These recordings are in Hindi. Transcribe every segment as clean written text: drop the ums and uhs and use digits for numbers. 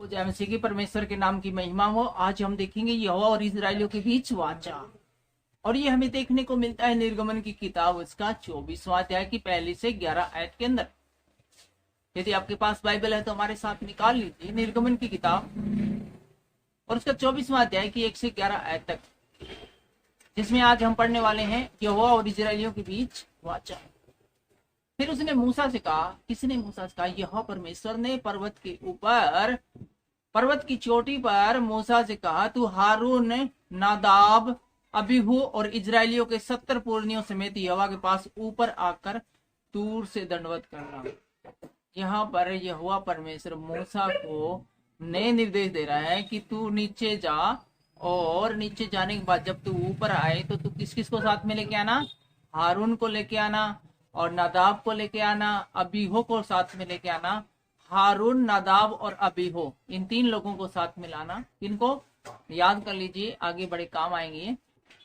जय मसीह की परमेश्वर के नाम की महिमा हो। आज हम देखेंगे यहोवा और इजराइलियों के बीच वाचा, और ये हमें देखने को मिलता है निर्गमन की किताब उसका 24वां अध्याय की 1 से 11 आयत के अंदर। यदि आपके पास बाइबल है तो हमारे साथ निकाल लीजिए निर्गमन की किताब और उसका 24वां अध्याय की 1 से 11 आयत तक, जिसमें आज हम पढ़ने वाले हैं यहोवा और इजराइलियों के बीच वाचा। फिर उसने मूसा से कहा, किसने मूसा से कहा? यहोवा परमेश्वर ने पर्वत की चोटी पर मूसा से कहा, तू हारून, नादाब, अबीहू और इजराइलियों के 70 पुरनियों समेत यहोवा के पास ऊपर आकर दूर से दंडवत करना। यहाँ पर यहोवा परमेश्वर मूसा को नए निर्देश दे रहा है कि तू नीचे जा, और नीचे जाने के बाद जब तू ऊपर आए तो तू किस किस को साथ में लेके आना? हारून को लेके आना, और नादाब को लेके आना, अबीहो को साथ में लेके आना। हारून, नादाब और अबीहो, इन 3 लोगों को साथ में लाना। इनको याद कर लीजिए, आगे बड़े काम आएंगे।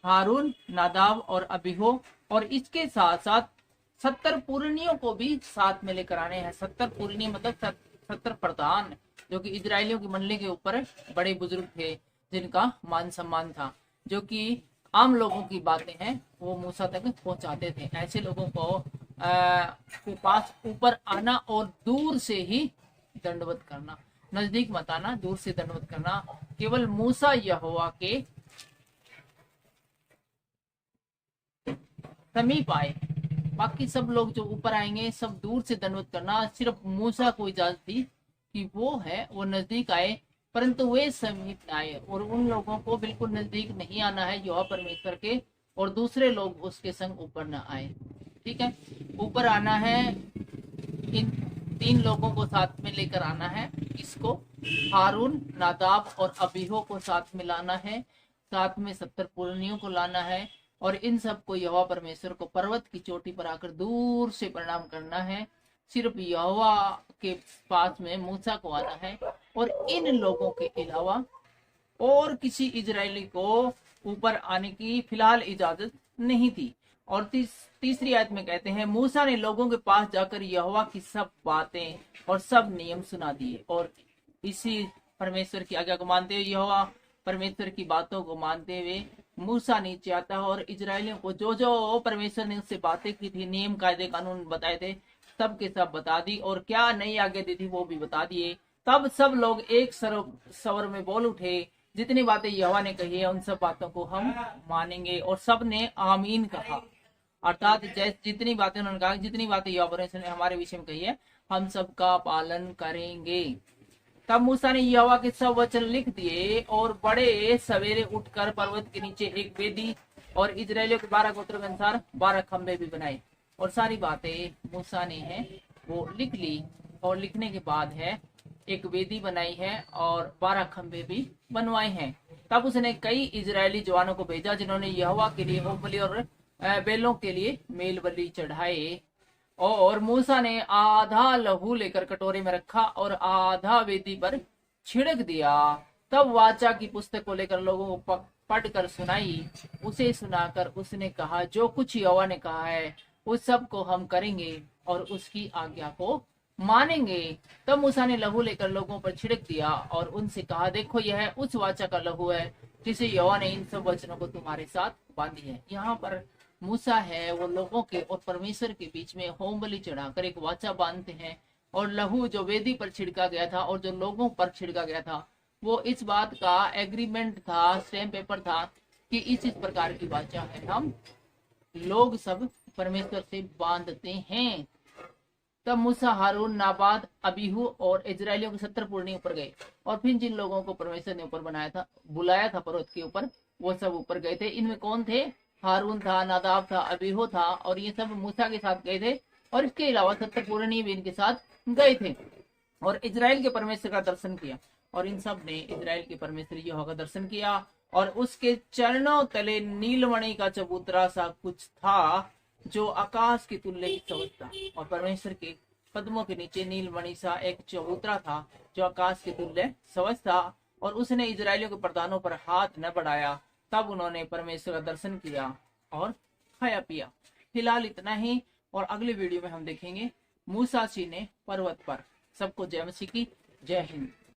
हारून, नादाब और अबीहो, और इसके साथ साथ 70 पुरनियों को भी साथ में लेकर आने हैं। 70 पुरनी मतलब 70 प्रधान, जो कि इजराइलियों की मंडली के ऊपर बड़े बुजुर्ग थे, जिनका मान सम्मान था, जो कि आम लोगों की बातें हैं वो मूसा तक पहुंचाते थे। ऐसे लोगों को के पास ऊपर आना और दूर से ही दंडवत करना, नजदीक मत आना, दूर से दंडवत करना। केवल मूसा यहोवा के समीप आए, बाकी सब लोग जो ऊपर आएंगे सब दूर से दंडवत करना। सिर्फ मूसा को इजाजत थी कि वो नजदीक आए, परंतु वे समीप आए, और उन लोगों को बिल्कुल नजदीक नहीं आना है यहोवा परमेश्वर के, और दूसरे लोग उसके संग ऊपर न आए। ठीक है, ऊपर आना है, इन 3 लोगों को साथ में लेकर आना है। इसको हारून, नादाब और अबीहो को साथ में लाना है, साथ में 70 पुरनियों को लाना है, और इन सब को यहोवा परमेश्वर को पर्वत की चोटी पर आकर दूर से प्रणाम करना है। सिर्फ यहोवा के पास में मूसा को आना है, और इन लोगों के अलावा और किसी इजरायली को ऊपर आने की फिलहाल इजाजत नहीं थी। और तीसरी आयत में कहते हैं, मूसा ने लोगों के पास जाकर यहोवा की सब बातें और सब नियम सुना दिए, और इसी परमेश्वर की आज्ञा को मानते हुए, यहोवा परमेश्वर की बातों को मानते हुए मूसा नीचे आता है, और इजरायलियों को जो जो परमेश्वर ने उससे बातें की थी, नियम कायदे कानून बताए थे, सब के सब बता दी, और क्या नई आज्ञा दी थी वो भी बता दिए। तब सब लोग एक स्वर में बोल उठे, जितनी बातें यहोवा ने कही है उन सब बातों को हम मानेंगे, और सब ने आमीन कहा। अर्थात जितनी बातें उन्होंने कहा, जितनी बातें यहोवा परमेश्वर ने हमारे विषय में कही है, हम सबका पालन करेंगे। तब मूसा ने यहोवा के सब वचन लिख दिए, और बड़े सवेरे उठकर पर्वत के नीचे एक वेदी और इजरायलियों के 12 गोत्रों के अनुसार 12 खंबे भी बनाए। और सारी बातें मूसा ने है वो लिख ली, और लिखने के बाद है एक वेदी बनाई है और 12 खंबे भी बनवाए हैं। तब उसने कई इजरायली जवानों को भेजा, जिन्होंने यहोवा के लिए होम बलि और बैलों के लिए मेल बलि चढ़ाए। और मूसा ने आधा लहू लेकर कटोरे में रखा और आधा वेदी पर छिड़क दिया। तब वाचा की पुस्तक को लेकर लोगों को पढ़कर सुनाई। उसे सुनाकर उसने कहा, जो कुछ यहोवा ने कहा है उस सब को हम करेंगे और उसकी आज्ञा को मानेंगे। तब मूसा ने लहू लेकर लोगों पर छिड़क दिया और उनसे कहा, देखो यह उस वाचा का लहू है जिसे यहोवा ने इन सब वचनों को तुम्हारे साथ बांधी है। यहाँ पर मूसा है वो लोगों के और परमेश्वर के बीच में होम बलि चढ़ाकर एक वाचा बांधते हैं, और लहू जो वेदी पर छिड़का गया था और जो लोगों पर छिड़का गया था, वो इस बात का एग्रीमेंट था, स्टैम्प पेपर था कि इस प्रकार की वाचा है हम लोग सब परमेश्वर से बांधते हैं। तब मूसा, हारून, नादाब, अबीहू और इजराइलियों के 70 पुरनी ऊपर गए, और फिर जिन लोगों को परमेश्वर ने ऊपर बुलाया था पर्वत के ऊपर, वो सब ऊपर गए थे। इनमें कौन थे? हारून था, नादाब था, अबीहू था, और ये सब मूसा के साथ गए थे, और इसके अलावा 70 पुरनी भी इनके साथ गए थे, और इजराइल के परमेश्वर का दर्शन किया। और इन सब ने इजराइल के परमेश्वर यहोवा का दर्शन किया, और उसके चरणों तले नीलमणि का चबूतरा सा कुछ था, जो आकाश की तुल्य ही समझता। और परमेश्वर के कदमों के नीचे नीलमणि सा एक चबूतरा था, जो आकाश के तुल्य समझ था। और उसने इजराइलियों के प्रधानों पर हाथ न बढ़ाया। तब उन्होंने परमेश्वर का दर्शन किया और खाया पिया। फिलहाल इतना ही, और अगले वीडियो में हम देखेंगे मूसा जी ने पर्वत पर। सबको जय मसीह की जय हिंद।